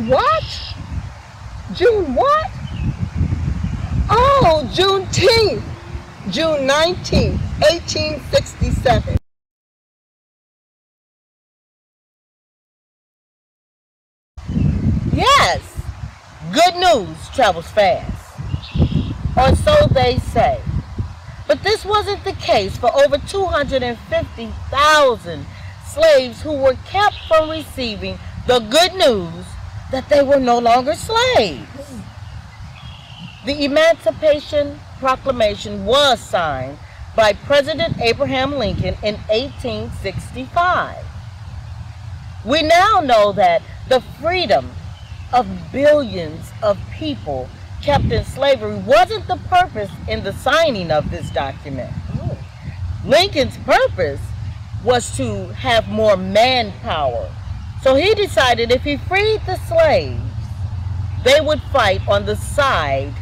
June what? June what? Oh, Juneteenth. June 19th, 1867. Yes, good news travels fast, or so they say. But this wasn't the case for over 250,000 slaves who were kept from receiving the good news that they were no longer slaves. The Emancipation Proclamation was signed by President Abraham Lincoln in 1865. We now know that the freedom of billions of people kept in slavery wasn't the purpose in the signing of this document. Lincoln's purpose was to have more manpower. So he decided if he freed the slaves, they would fight on the side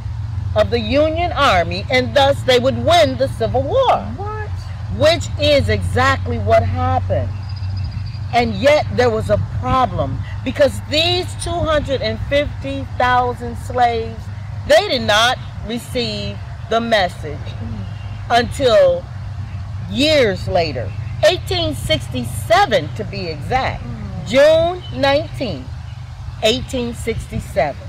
of the Union Army, and thus they would win the Civil War. What? Which is exactly what happened. And yet there was a problem, because these 250,000 slaves, they did not receive the message until years later, 1867 to be exact, June 19th, 1867.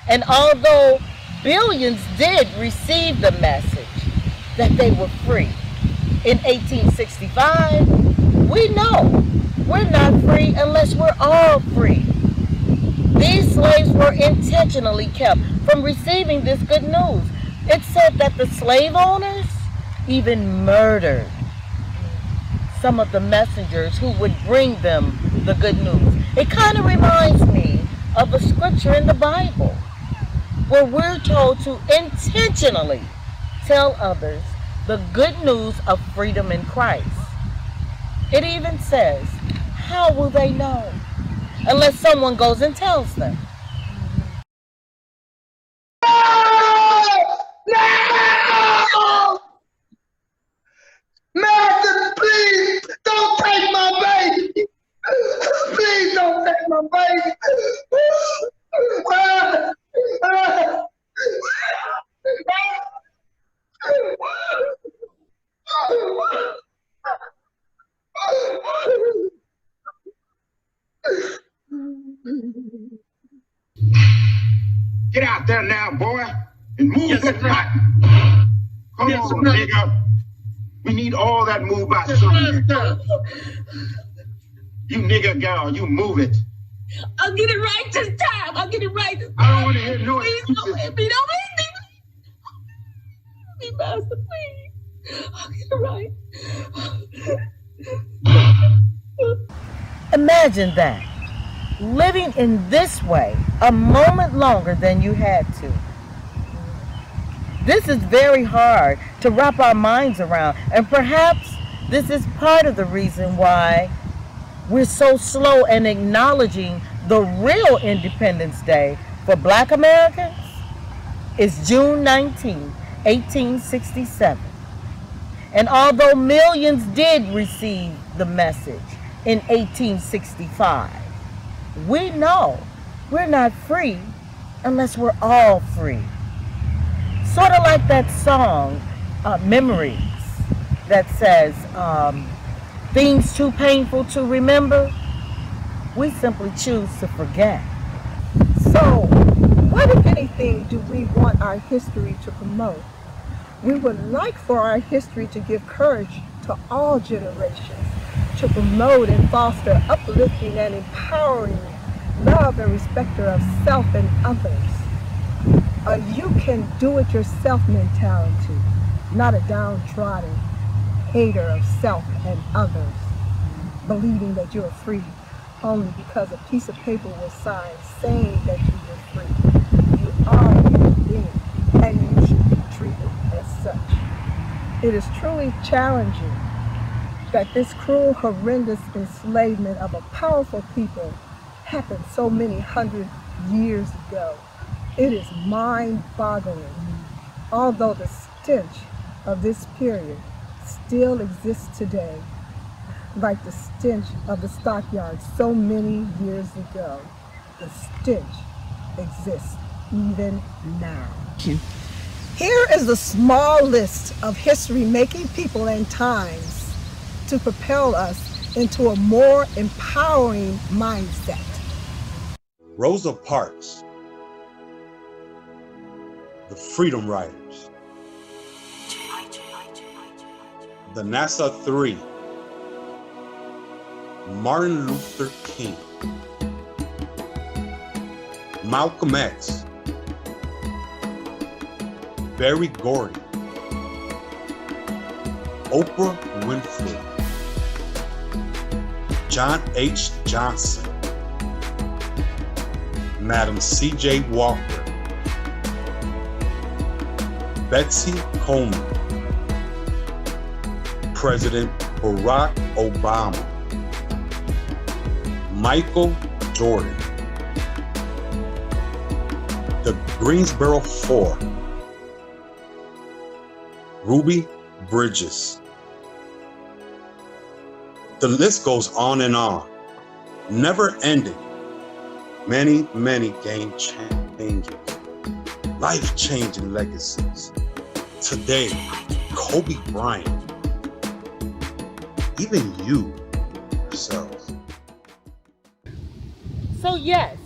And although billions did receive the message that they were free in 1865, we know we're not free unless we're all free. These slaves were intentionally kept from receiving this good news. It said that the slave owners even murdered some of the messengers who would bring them the good news. It kind of reminds me of a scripture in the Bible where we're told to intentionally tell others the good news of freedom in Christ. It even says, how will they know unless someone goes and tells them? No! Master, please don't take my baby. Please don't take my baby. Get out there now, boy, and move the pot. Come on, nigga. We need all that move by Sunday. You nigga girl, you move it. I'll get it right this time. I'll get it right this time. I don't want to hear no Please excuses. don't hit me. Don't hit me. Master, please. I'll get it right. Imagine that, living in this way a moment longer than you had to. This is very hard to wrap our minds around, and perhaps this is part of the reason why we're so slow in acknowledging the real Independence Day for Black Americans is June 19, 1867. And although millions did receive the message in 1865, we know we're not free unless we're all free. Sort of like that song, Memories, that says, things too painful to remember, we simply choose to forget. So, what if anything do we want our history to promote? We would like for our history to give courage to all generations, to promote and foster uplifting and empowering love and respect of self and others. A you-can-do-it-yourself mentality, not a downtrodden hater of self and others, believing that you're free only because a piece of paper was signed saying that you were free. You are a human being, and you should be treated as such. It is truly challenging that this cruel, horrendous enslavement of a powerful people happened so many hundred years ago. It is mind-boggling. Although the stench of this period still exists today, like the stench of the stockyards so many years ago. the stench exists even now. Here is a small list of history-making people and times to propel us into a more empowering mindset. Rosa Parks, the Freedom Riders, the NASA 3, Martin Luther King, Malcolm X, Barry Gordy, Oprah Winfrey, John H. Johnson, Madam C.J. Walker, Betsy Coleman, President Barack Obama, Michael Jordan, the Greensboro Four, Ruby Bridges. The list goes on and on, never ending. Many, many game changers, life-changing legacies. Today, Kobe Bryant, even you yourselves. So yes,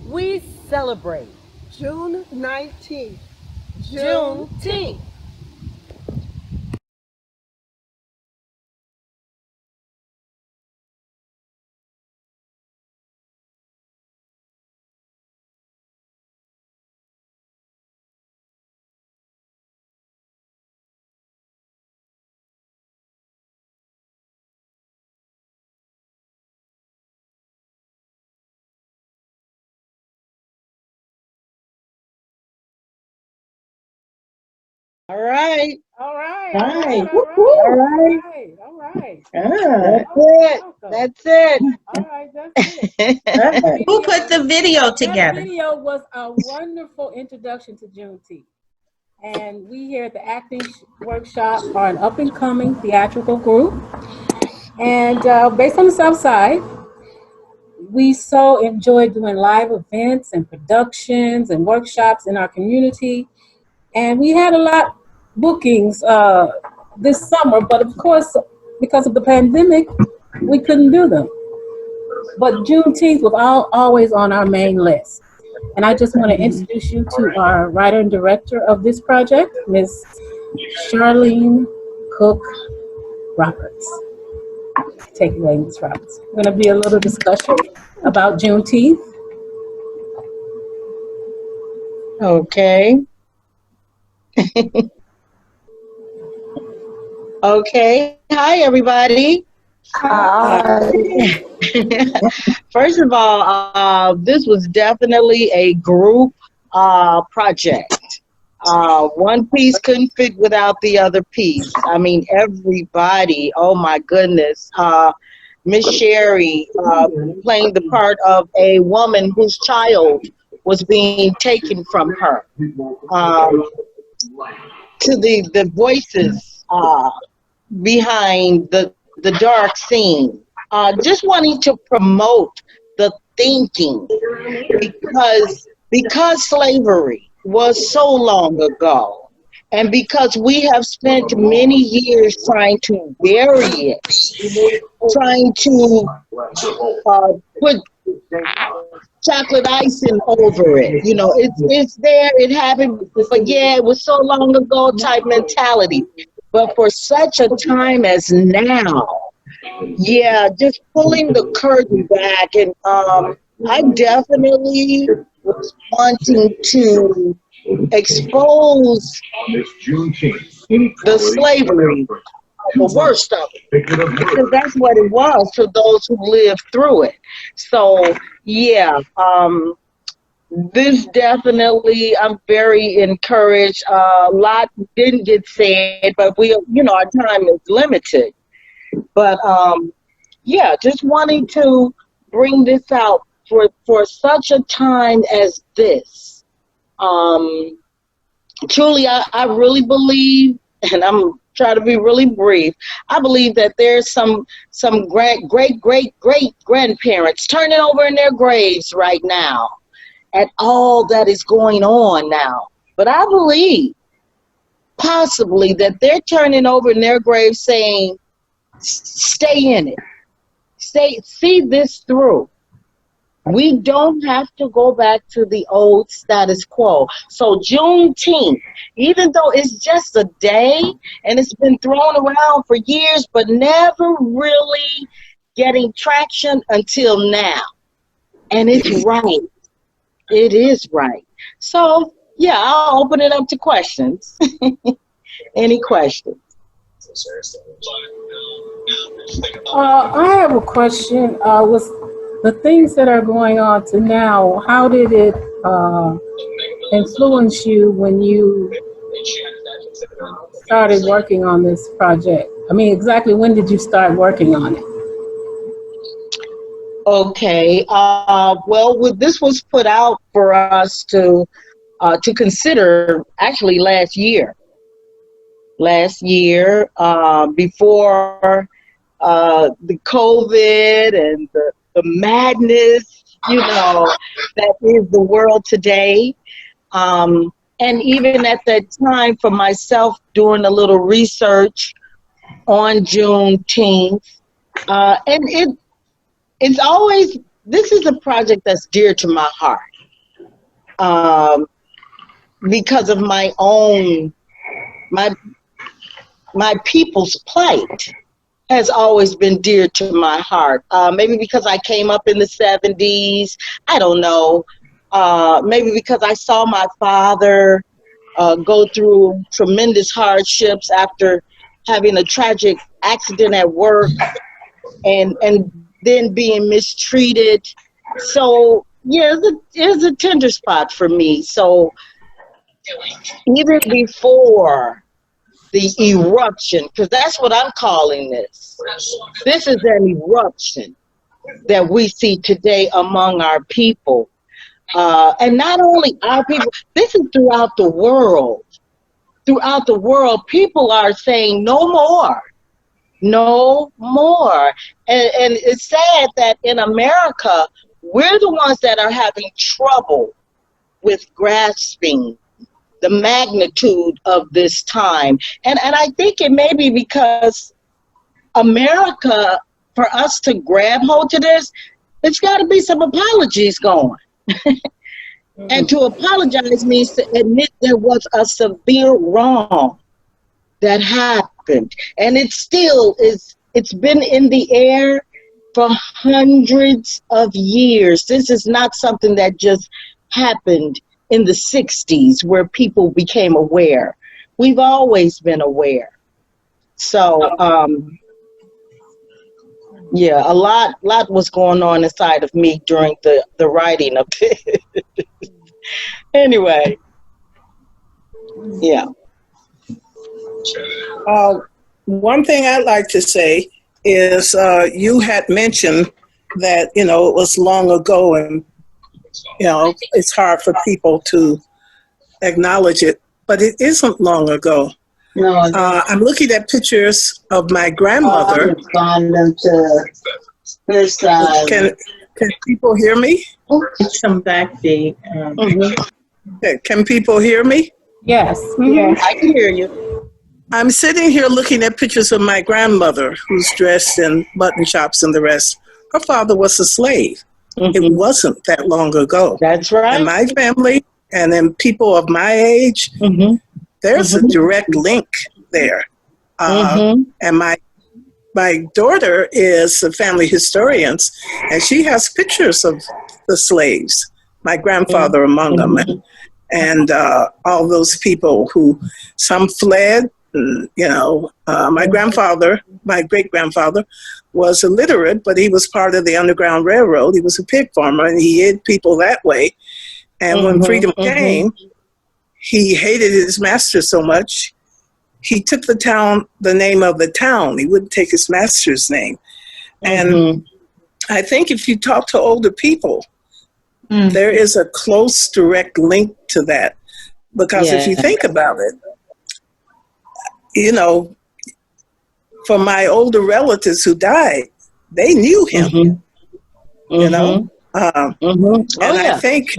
we celebrate June 19th. Juneteenth. All right. All right. All All right. right. All All right. right. All right. That's it. Welcome. That's it. All right. That's it. Who put the video That together? video was a wonderful introduction to Juneteenth. And we here at the Acting Workshop are an up-and-coming theatrical group. And based on the South Side, we so enjoy doing live events and productions and workshops in our community. And we had a lot bookings this summer, but of course, because of the pandemic, we couldn't do them. But Juneteenth was always on our main list. And I just want to introduce you to our writer and director of this project, Ms. Charlene Cook Roberts. Take it away, Ms. Roberts. Going to be a little discussion about Juneteenth. Okay. Okay. Hi, everybody. Hi. First of all, this was definitely a group project. One piece couldn't fit without the other piece. I mean, everybody, oh my goodness. Miss Sherry playing the part of a woman whose child was being taken from her. To the voices behind the dark scene. Just wanting to promote the thinking because slavery was so long ago, and because we have spent many years trying to bury it, trying to put chocolate icing over it. You know, it's there, it happened, but yeah, it was so long ago type mentality. But for such a time as now, yeah, just pulling the curtain back, and I definitely was wanting to expose the slavery, the worst of it, because that's what it was to those who lived through it. So yeah, this definitely, I'm very encouraged. A lot didn't get said, but our time is limited. But yeah, just wanting to bring this out for such a time as this. Truly, I really believe, and I'm try to be really brief. I believe that there's some great grandparents turning over in their graves right now at all that is going on now. But I believe possibly that they're turning over in their graves saying, stay in it. See this through. We don't have to go back to the old status quo. So Juneteenth, even though it's just a day and it's been thrown around for years, but never really getting traction until now. And it's right. It is right. So, yeah, I'll open it up to questions. Any questions? I have a question. With the things that are going on to now, how did it influence you when you started working on this project? I mean, exactly when did you start working on it? Okay. Well, this was put out for us to consider actually last year. Before the COVID and the madness, that is the world today. And even at that time, for myself, doing a little research on Juneteenth, and it's always, this is a project that's dear to my heart, because of my own, my people's plight has always been dear to my heart. Maybe because I came up in the 70s, I don't know. Maybe because I saw my father go through tremendous hardships after having a tragic accident at work and then being mistreated. So, yeah, it's a tender spot for me. So even before the eruption, because that's what I'm calling this. This is an eruption that we see today among our people. And not only our people, this is throughout the world. Throughout the world, people are saying no more. No more. And it's sad that in America, we're the ones that are having trouble with grasping the magnitude of this time. And I think it may be because America, for us to grab hold to this, it's got to be some apologies going. And to apologize means to admit there was a severe wrong that happened. And it still is, it's been in the air for hundreds of years. This is not something that just happened in the 60s where people became aware. We've always been aware. So, yeah, a lot was going on inside of me during the writing of it. Anyway, yeah. One thing I'd like to say is you had mentioned that, it was long ago and, it's hard for people to acknowledge it, but it isn't long ago. No, I'm looking at pictures of my grandmother. Can people hear me? Some backbeat. Can people hear me? Yes. Yes, I can hear you. I'm sitting here looking at pictures of my grandmother who's dressed in mutton chops and the rest. Her father was a slave. It wasn't that long ago. That's right. And my family and then people of my age, there's a direct link there. And my daughter is a family historian, and she has pictures of the slaves, my grandfather among them, and all those people who, some fled. My grandfather, my great-grandfather, was illiterate, but he was part of the Underground Railroad. He was a pig farmer, and he hid people that way. And when freedom came, he hated his master so much, he took the name of the town. He wouldn't take his master's name. And I think if you talk to older people, there is a close, direct link to that. Because if you think about it, for my older relatives who died, they knew him, you know? And I think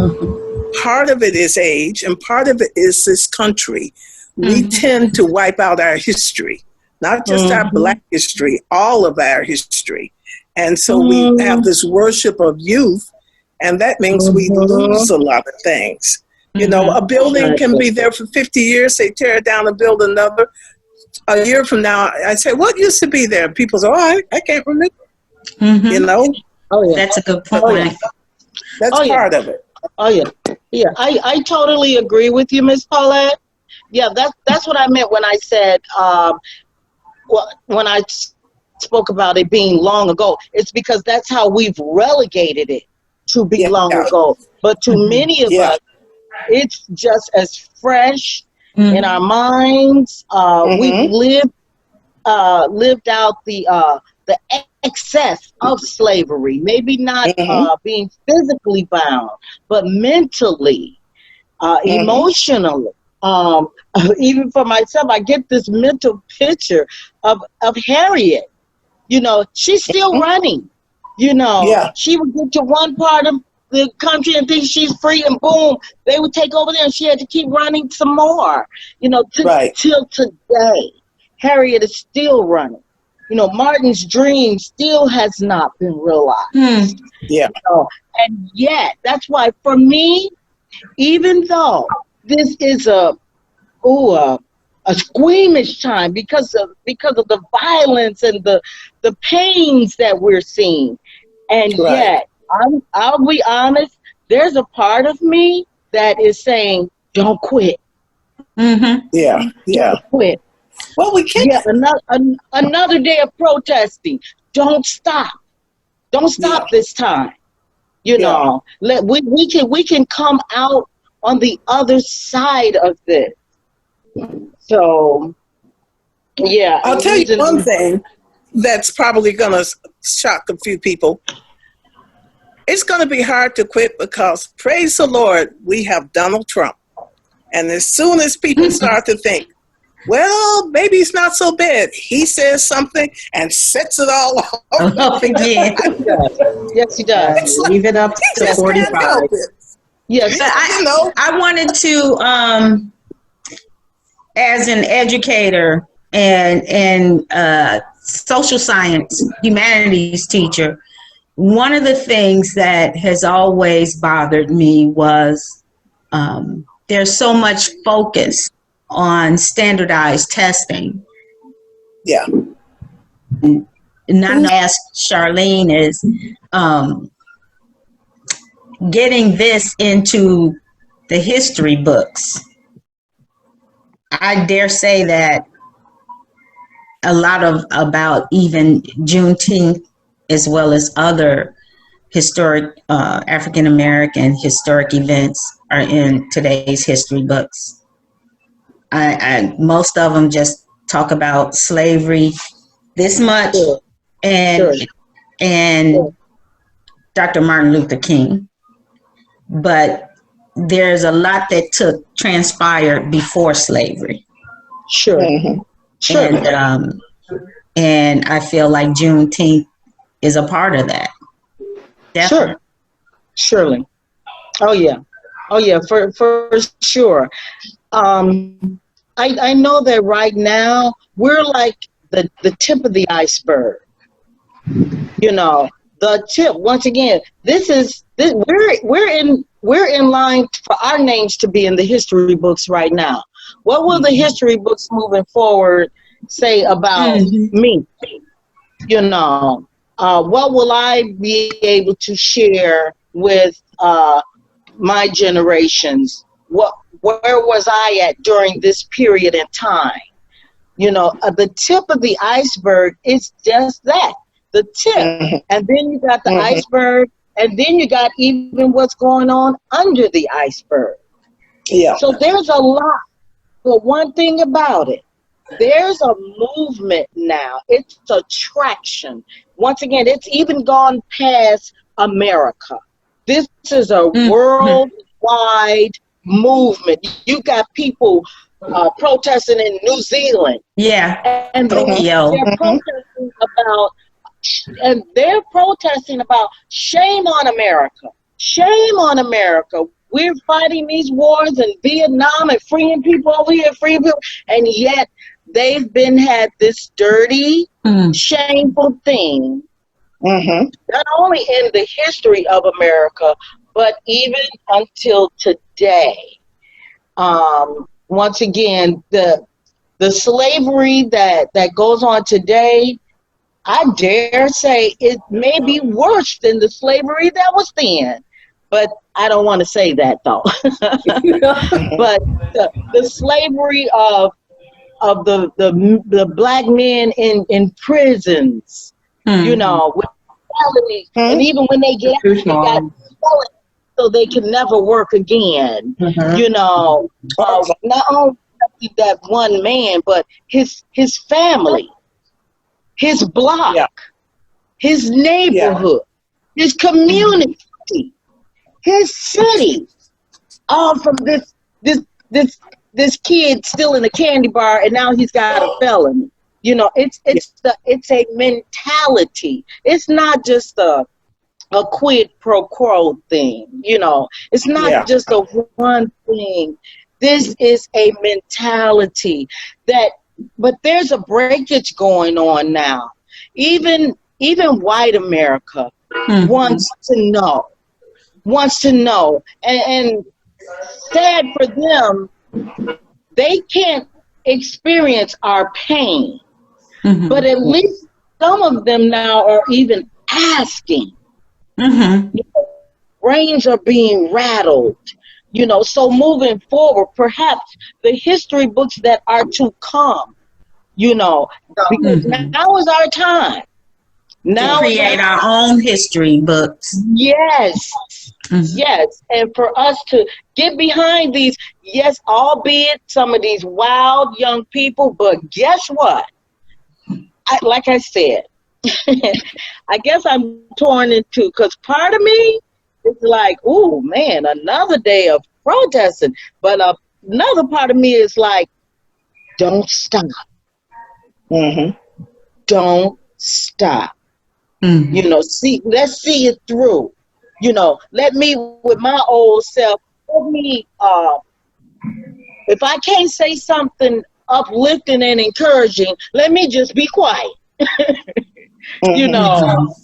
part of it is age, and part of it is this country. We tend to wipe out our history, not just our Black history, all of our history. And so we have this worship of youth, and that means we lose a lot of things. You know, a building can be there for 50 years, they tear it down and build another. A year from now, I say, what used to be there? People say, oh, I can't remember. You know? That's a good point. That's part of it. I totally agree with you, Miss Paulette. Yeah, that's what I meant when I said, when I spoke about it being long ago. It's because that's how we've relegated it to be long ago. But to many of us, it's just as fresh in our minds. We've lived out the excess of slavery, maybe not being physically bound, but mentally, emotionally. Even for myself, I get this mental picture of Harriet. You know, she's still running. You know, she would get to one part of the country and think she's free, and boom, they would take over there, and she had to keep running some more. You know, till today, Harriet is still running. You know, Martin's dream still has not been realized. You know, and yet, that's why for me, even though this is a squeamish time because of the violence and the pains that we're seeing, and yet I'll be honest, there's a part of me that is saying, don't quit. Don't quit. Well, we can't. Another day of protesting. Don't stop. Don't stop this time. You know, we can come out on the other side of this. So, I'll tell you one thing that's probably going to shock a few people. It's going to be hard to quit because, praise the Lord, we have Donald Trump. And as soon as people start to think, well, maybe it's not so bad, he says something and sets it all off again. Yes, he does. Leave it up to 45. Yes, but I wanted to, as an educator and social science, humanities teacher, one of the things that has always bothered me was there's so much focus on standardized testing. And I ask Charlene is getting this into the history books. I dare say that a lot about even Juneteenth, as well as other historic African American historic events, are in today's history books. Most of them just talk about slavery this much, and Dr. Martin Luther King, but there's a lot that transpired before slavery. And I feel like Juneteenth is a part of that. Definitely. Surely. Oh yeah, for sure. I know that right now we're like the tip of the iceberg. You know, the tip. Once again, we're in line for our names to be in the history books right now. What will the history books moving forward say about me? You know, what will I be able to share with my generations? Where was I at during this period in time? You know, the tip of the iceberg is just that, the tip. And then you got the iceberg, and then you got even what's going on under the iceberg. So there's a lot. But one thing about it, there's a movement now. It's a traction. Once again, it's even gone past America. This is a worldwide movement. You got people protesting in New Zealand. Yeah, And Tokyo. they're protesting about shame on America. Shame on America. We're fighting these wars in Vietnam and freeing people over here, freeing people, and yet they've had this dirty, shameful thing. Not only in the history of America, but even until today. Once again, the slavery that goes on today, I dare say it may be worse than the slavery that was then. But I don't want to say that, though. But the slavery of the black men in prisons, you know, with felonies, and even when they get out, they got felonies, so they can never work again. You know, not only that one man, but his family, his block, his neighborhood, his community, his city, all from this kid still in a candy bar, and now he's got a felony. You know, it's a mentality. It's not just a quid pro quo thing. You know, it's not just a one thing. This is a mentality but there's a breakage going on now. Even white America wants to know, and sad for them, they can't experience our pain. But at least some of them now are even asking. Brains are being rattled. You know, so moving forward, perhaps the history books that are to come, you know, because now is our time. Now to create our own history books. Yes. Yes. And for us to get behind these, yes, albeit some of these wild young people, but guess what? Like I said, I guess I'm torn in two, because part of me is like, oh man, another day of protesting. But another part of me is like, don't stop. Don't stop. You know, let's see it through. You know, let me, with my old self, if I can't say something uplifting and encouraging, let me just be quiet. You know,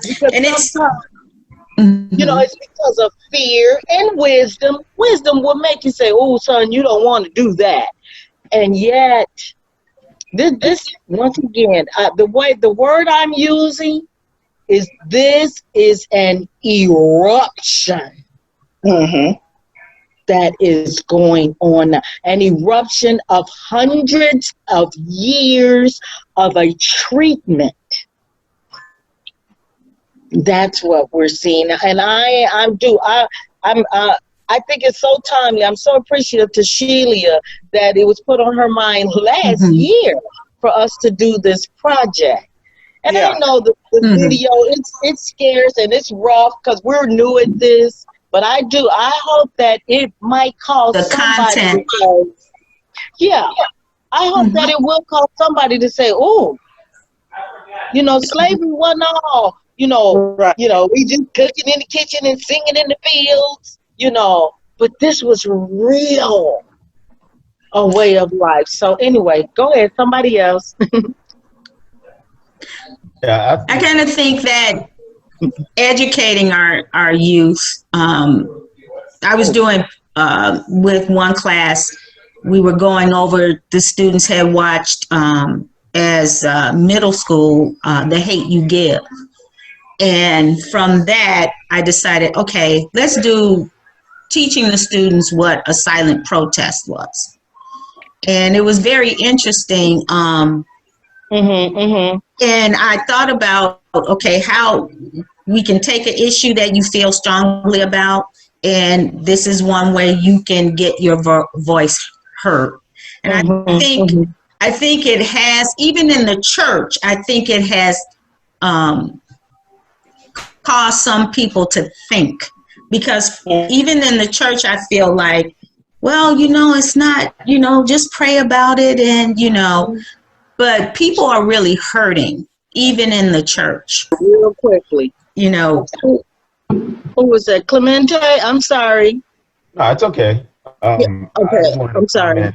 because you know, it's because of fear and wisdom. Wisdom will make you say, oh, son, you don't want to do that. And yet, this once again, the word I'm using is, this is an eruption that is going on, an eruption of hundreds of years of a treatment. That's what we're seeing, and I think it's so timely. I'm so appreciative to Shelia that it was put on her mind last year for us to do this project. And I know the video, it's scarce and it's rough because we're new at this. But I hope that it might cause somebody to say, I hope that it will cause somebody to say, oh, you know, slavery wasn't all, you know, we just cooking in the kitchen and singing in the fields, you know, but this was real, a way of life. So anyway, go ahead, somebody else. I kind of think that educating our youth, I was doing with one class, we were going over, the students had watched as middle school, The Hate U Give. And from that, I decided, okay, let's do teaching the students what a silent protest was. And it was very interesting. And I thought about, okay, how we can take an issue that you feel strongly about, and this is one way you can get your voice heard. And I think it has, even in the church, I think it has caused some people to think, because even in the church, I feel like well, it's not, just pray about it and, but people are really hurting, even in the church. Real quickly. Who was that? Clemente? I'm sorry. No, it's okay. Okay, I'm sorry.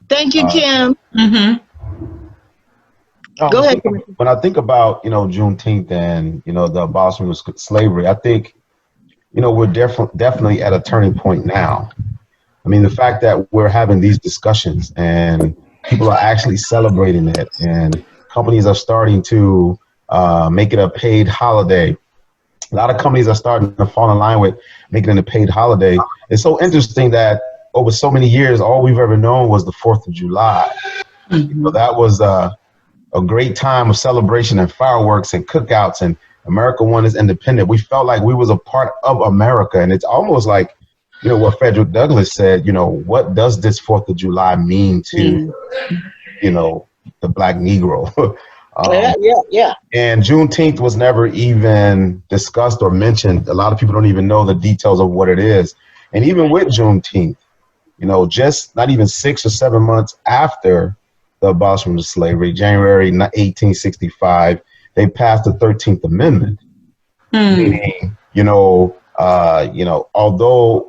Thank you, Kim. Go ahead. When I think about, Juneteenth and, the abolishment of slavery, I think, we're definitely at a turning point now. I mean, the fact that we're having these discussions and people are actually celebrating it and companies are starting to make it a paid holiday. A lot of companies are starting to fall in line with making it a paid holiday. It's so interesting that over so many years, all we've ever known was the 4th of July. That was a great time of celebration and fireworks and cookouts, and America won its independence. We felt like we was a part of America, and it's almost like, what Frederick Douglass said, what does this 4th of July mean to, the Black Negro? Yeah. And Juneteenth was never even discussed or mentioned. A lot of people don't even know the details of what it is. And even with Juneteenth, just not even 6 or 7 months after the abolishment of slavery, January 1865, they passed the 13th Amendment. Meaning, although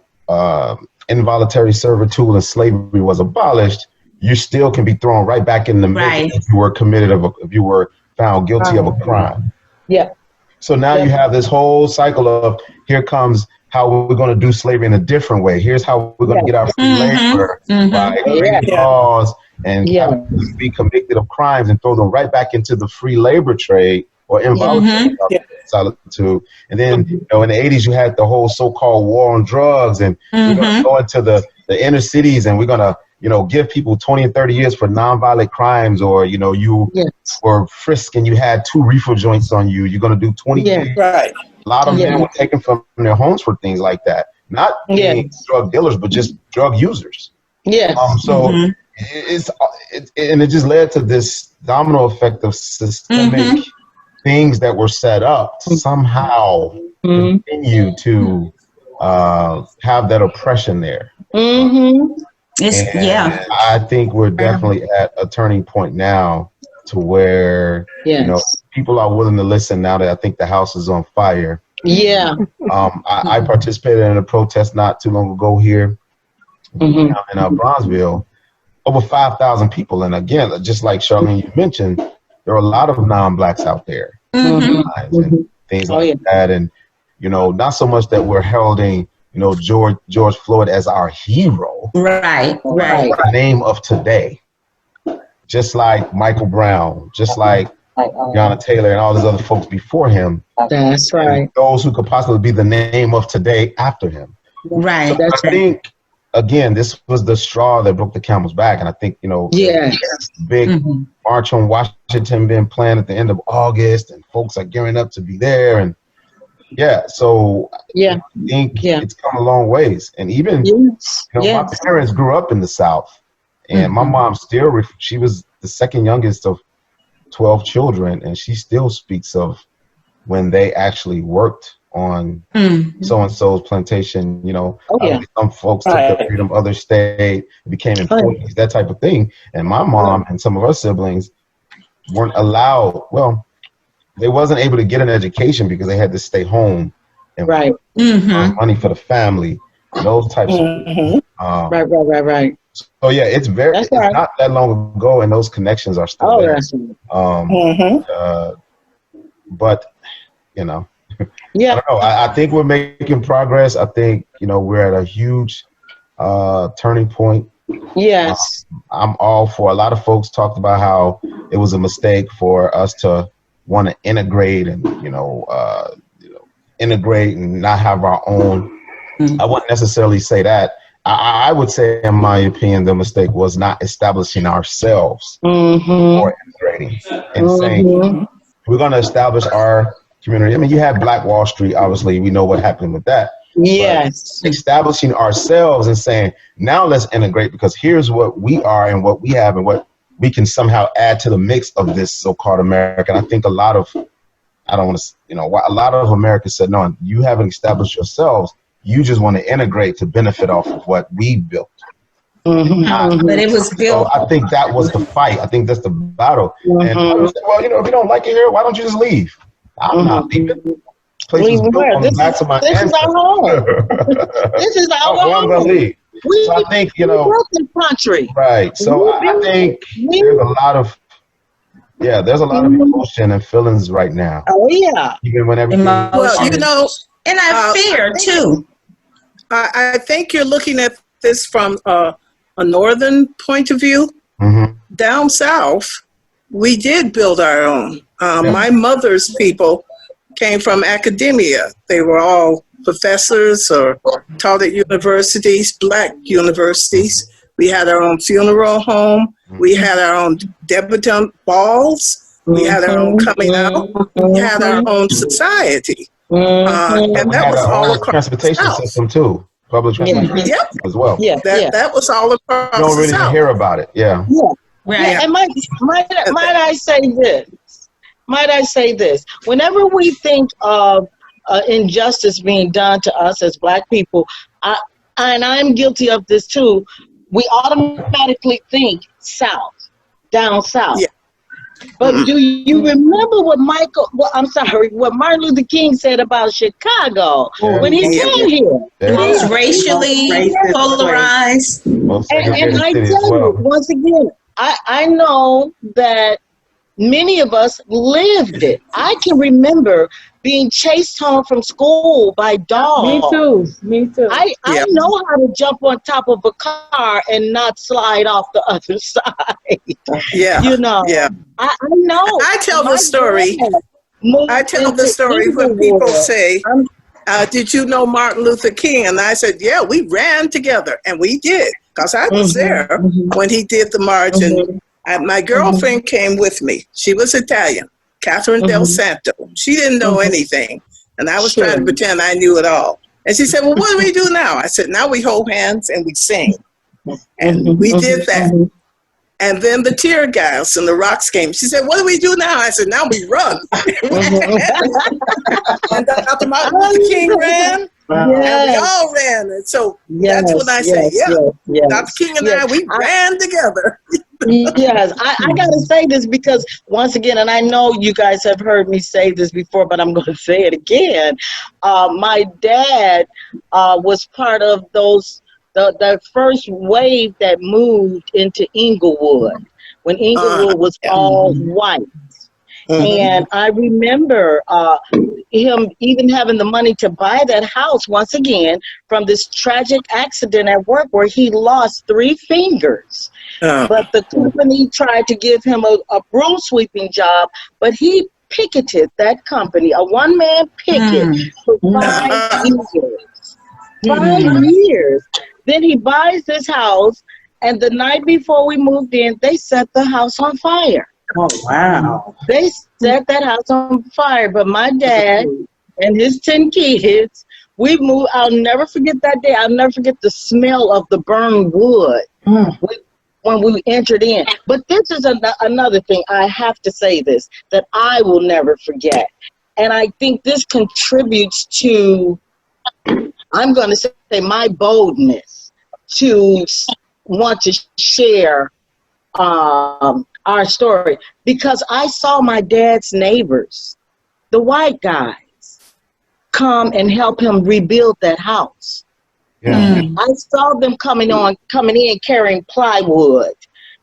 involuntary servitude and slavery was abolished, you still can be thrown right back in the middle if you were if you were found guilty of a crime. Yeah. So now you have this whole cycle of, here comes how we're going to do slavery in a different way. Here's how we're going to get our free labor by creating laws and be convicted of crimes and throw them right back into the free labor trade or involuntary solitude. And then, in the 80s, you had the whole so-called war on drugs, and we're going to go into the inner cities and we're going to, give people 20 and 30 years for nonviolent crimes, or, you were frisked and you had 2 reefer joints on you. You're going to do 20 years. Right. A lot of men were taken from their homes for things like that. Not being drug dealers, but just drug users. Yeah. It just led to this domino effect of systemic things that were set up to somehow continue to have that oppression there. I think we're definitely at a turning point now to where people are willing to listen now that I think the house is on fire. Yeah. I participated in a protest not too long ago here in Bronzeville. Over 5,000 people, and again, just like Charlene, you mentioned, there are a lot of non-blacks out there, and things like that, and not so much that we're heralding George Floyd as our hero, right, the name of today, just like Michael Brown, just like Breonna Taylor and all these other folks before him. That's right. Those who could possibly be the name of today after him. Right. So I think, again, this was the straw that broke the camel's back, and I think big march on Washington being planned at the end of August, and folks are gearing up to be there, and so I think it's come a long ways. And even my parents grew up in the South, and my mom still she was the second youngest of 12 children, and she still speaks of when they actually worked on so-and-so's plantation. Some folks took the freedom, others stayed, became employees, that type of thing. And my mom and some of her siblings weren't allowed, they wasn't able to get an education because they had to stay home and earn money for the family, those types of things. Right. So it's not that long ago, and those connections are still there. But I don't know. I think we're making progress. I think we're at a huge turning point. Yes. I'm all for. A lot of folks talked about how it was a mistake for us to want to integrate and integrate and not have our own. I wouldn't necessarily say that. I would say, in my opinion, the mistake was not establishing ourselves or integrating and saying we're going to establish our community. I mean, you had Black Wall Street. Obviously, we know what happened with that. Yes. But establishing ourselves and saying, now let's integrate, because here's what we are and what we have and what we can somehow add to the mix of this so-called America. And I think a lot of America said, no, you haven't established yourselves. You just want to integrate to benefit off of what we built. But it was built. So I think that was the fight. I think that's the battle. And I said, well, if you don't like it here, why don't you just leave? I'm not leaving. This place was built on the backs of my ancestors. This is our home. This is our home. I'm gonna leave. So I think, we built the country. Right. So I think there's a lot of emotion and feelings right now. Oh yeah. Even when everything. Well, and I fear too. I think you're looking at this from a northern point of view. Down south, we did build our own. My mother's people came from academia. They were all professors or taught at universities, black universities. We had our own funeral home. We had our own debutante balls. We had our own coming out. We had our own society. And that was all across transportation system too. Public transportation as well. That was all across you don't really hear about it. Yeah. And might I say this? Might I say this? Whenever we think of injustice being done to us as black people, and I'm guilty of this too, we automatically think South, down South. But do you remember what what Martin Luther King said about Chicago when he came here? It was racially polarized. And I tell you, once again, I know that many of us lived it. I can remember being chased home from school by dogs. Me too. I know how to jump on top of a car and not slide off the other side. You know. I know. I tell the story. I tell the story when people say, did you know Martin Luther King? And I said, yeah, we ran together. And we did. Because I was there when he did the march. And my girlfriend came with me. She was Italian. Catherine Del Santo. She didn't know anything. And I was trying to pretend I knew it all. And she said, well, what do we do now? I said, now we hold hands and we sing. And we did that. And then the tear gas and the rocks came. She said, what do we do now? I said, now we run. And Dr. Martin Luther King ran. And we all ran. And so that's when I say, Dr. King and I, we ran together. Yes, I got to say this because once again, and I know you guys have heard me say this before, but I'm going to say it again. My dad was part of the first wave that moved into Inglewood when Inglewood was all white. And I remember him even having the money to buy that house once again from this tragic accident at work where he lost 3 fingers. But the company tried to give him a broom sweeping job, but he picketed that company, a one-man picket for 5 years. 5 years. Then he buys this house, and the night before we moved in, they set the house on fire. Oh, wow. They set that house on fire, but my dad and his 10 kids, we moved. I'll never forget that day. I'll never forget the smell of the burned wood when we entered in. But this is another thing. I have to say this, that I will never forget. And I think this contributes to, I'm going to say, my boldness to want to share our story, because I saw my dad's neighbors, the white guys, come and help him rebuild that house. I saw them coming in carrying plywood,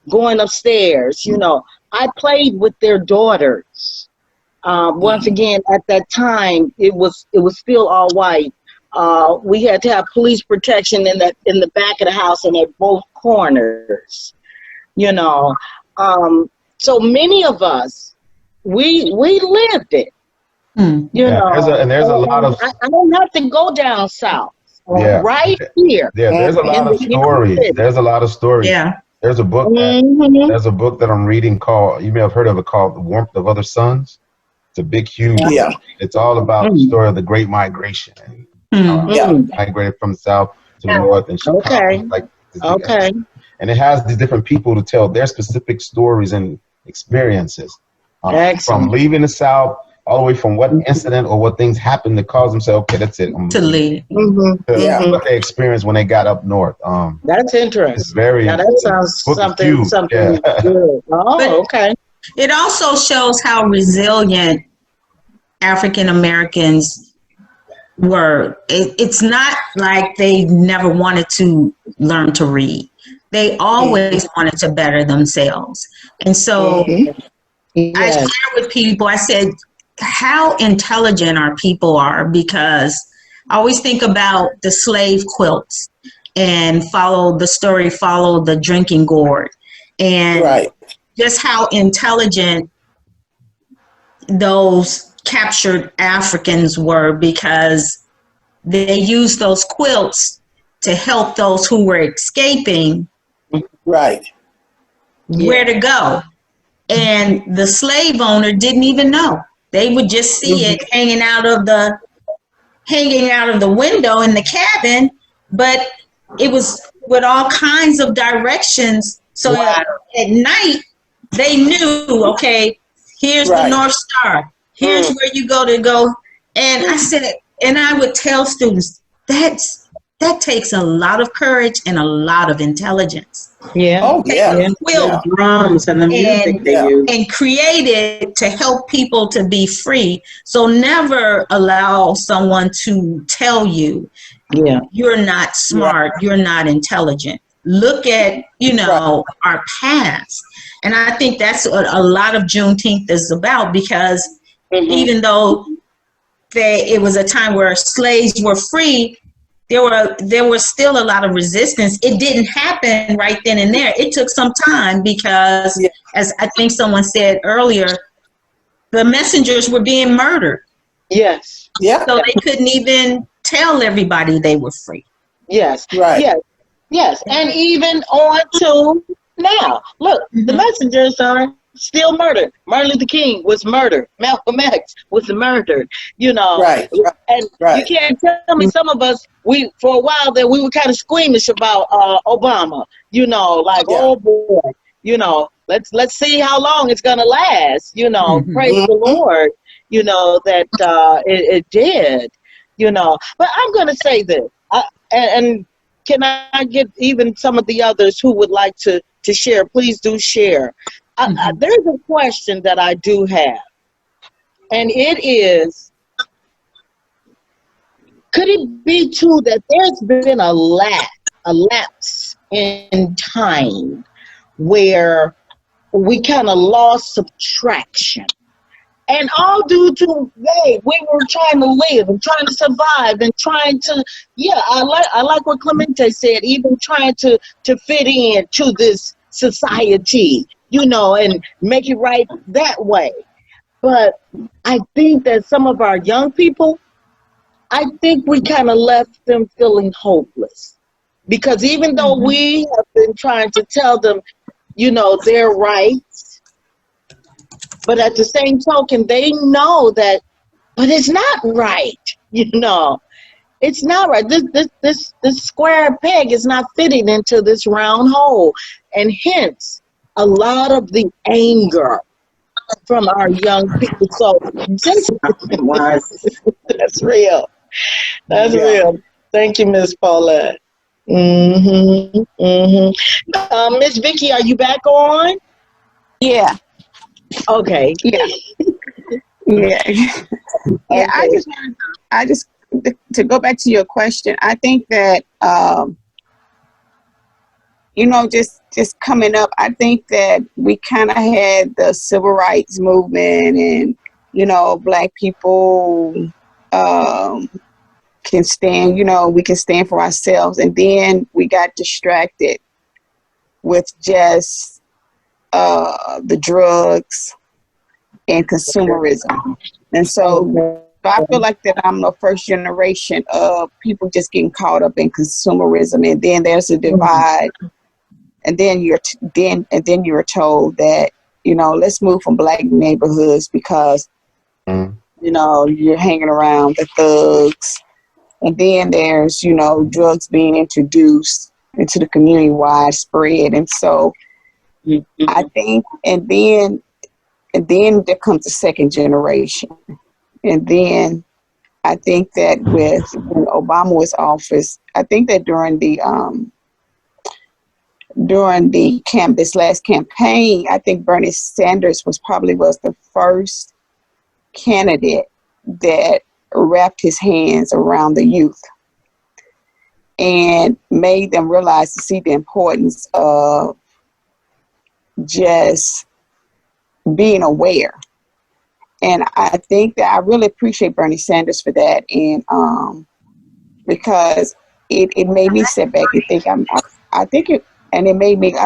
going upstairs. You know, I played with their daughters. Once again, at that time, it was still all white. We had to have police protection in the back of the house and at both corners. You know. So many of us, we lived it. You know, there's a lot of. I don't have to go down south. Right here. Yeah, there's a lot of stories. There's a lot of stories. Yeah. There's a book. There's a book that I'm reading called. You may have heard of it, called "The Warmth of Other Suns." It's a big, huge. Yeah. It's all about the story of the Great Migration. And, migrated from the south to the north and Chicago. And it has these different people to tell their specific stories and experiences from leaving the South, all the way from what incident or what things happened to cause them say, okay, that's it. To leave. What they experienced when they got up north. That's interesting. It's very. Now that sounds something Yeah. good. Oh, okay. It also shows how resilient African Americans were. It's not like they never wanted to learn to read. They always wanted to better themselves. And so I share with people, I said, how intelligent our people are, because I always think about the slave quilts and follow the drinking gourd, and just how intelligent those captured Africans were, because they used those quilts to help those who were escaping where to go. And the slave owner didn't even know. They would just see it hanging out of the window in the cabin, but it was with all kinds of directions. So at night, they knew, okay, here's the North Star. Here's where you go to go. And I said, and I would tell students, that takes a lot of courage and a lot of intelligence. The drums and the music they use. And created to help people to be free. So never allow someone to tell you, you're not smart, you're not intelligent. Look at, our past. And I think that's what a lot of Juneteenth is about, because even though it was a time where slaves were free, there was still a lot of resistance. It didn't happen right then and there. It took some time because, as I think someone said earlier, the messengers were being murdered. Yes. Yeah. So they couldn't even tell everybody they were free. Yes. Right. Yes. Yes. And even on to now. Look, the messengers are still murdered. Martin Luther King was murdered. Malcolm X was murdered. And you can't tell me, some of us, for a while there, we were kind of squeamish about Obama. Oh boy, let's see how long it's gonna last. Praise the Lord. That it did. But I'm gonna say this, and can I get even some of the others who would like to share? Please do share. There's a question that I do have, and it is, could it be true that there's been a lapse in time where we kind of lost subtraction? And all due to, we were trying to live and trying to survive and trying to, I like what Clemente said, even trying to fit in to this society, and make it right that way. But I think that some of our young people, I think we kind of left them feeling hopeless. Because even though we have been trying to tell them, their rights, but at the same token, they know that, but it's not right, It's not right. This square peg is not fitting into this round hole. And hence, a lot of the anger from our young people. So that's real. That's real. Thank you, Miss Paulette. Miss Vicky, are you back on? Yeah. Okay. Yeah. Yeah. Yeah. Okay. I just to go back to your question, I think that just coming up, I think that we kind of had the civil rights movement, and Black people can stand, we can stand for ourselves, and then we got distracted with just the drugs and consumerism. And so I feel like that I'm the first generation of people just getting caught up in consumerism, and then there's a divide, and then you're told that let's move from Black neighborhoods because you're hanging around the thugs, and then there's drugs being introduced into the community widespread, and so I think, and then And then there comes the second generation. And then I think that with when Obama was in office, I think that during this last campaign, I think Bernie Sanders was the first candidate that wrapped his hands around the youth and made them realize to see the importance of just being aware. And I think that I really appreciate Bernie Sanders for that. And because it made me sit back and think I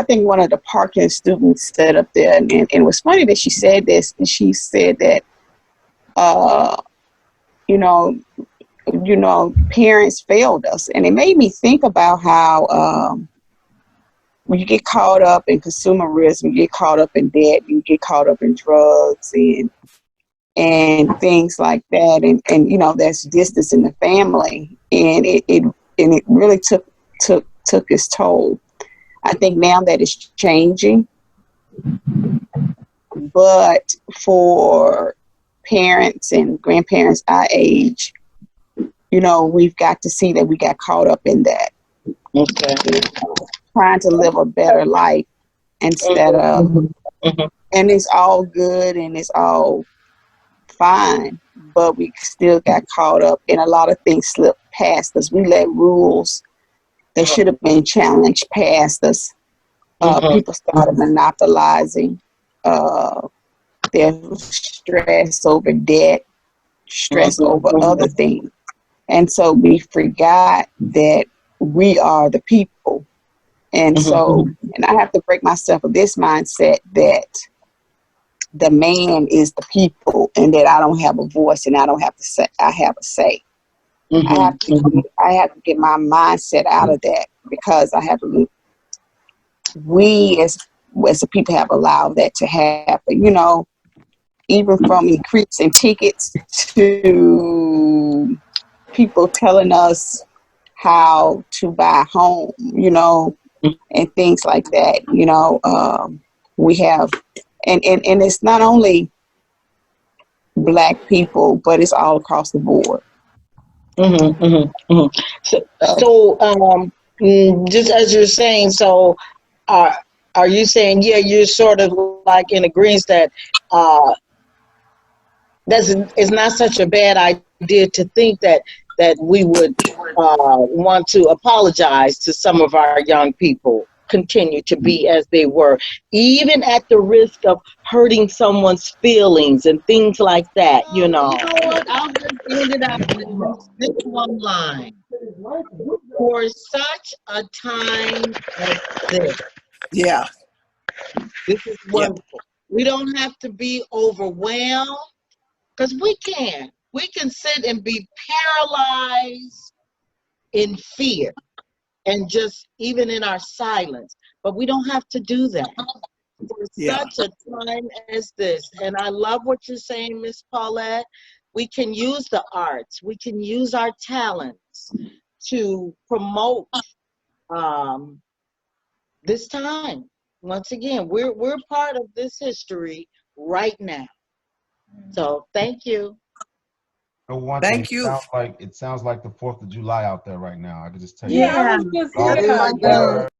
think one of the Parkland students said up there, and it was funny that she said this, and she said that parents failed us. And it made me think about how when you get caught up in consumerism, you get caught up in debt, you get caught up in drugs and things like that, and there's distance in the family, and it really took its toll. I think now that it's changing, but for parents and grandparents our age, we've got to see that we got caught up in that. Okay. Trying to live a better life instead of, and it's all good and it's all fine, but we still got caught up and a lot of things slipped past us. We let rules that should have been challenged past us. People started monopolizing their stress over debt, stress over other things. And so we forgot that we are the people. And so, and I have to break myself of this mindset that the man is the people and that I don't have a voice and I don't have to say, I have a say. I have to get my mindset out of that because we as the people have allowed that to happen, even from increasing tickets to people telling us how to buy a home, and things like that. We have, and it's not only Black people, but it's all across the board. So, just as you're saying, so are you saying, yeah, you're sort of like in agreement that it's not such a bad idea to think that we would want to apologize to some of our young people, continue to be as they were, even at the risk of hurting someone's feelings and things like that, You know what? I'll just end it out with this one line. For such a time as this. Yeah. This is wonderful. Yeah. We don't have to be overwhelmed because we can. We can sit and be paralyzed in fear and just even in our silence. But we don't have to do that. For such a time as this. And I love what you're saying, Miss Paulette. We can use the arts. We can use our talents to promote this time. Once again, we're part of this history right now. So thank you. Thank you. It sounds like the 4th of July out there right now. I can just tell you. Yeah, I was just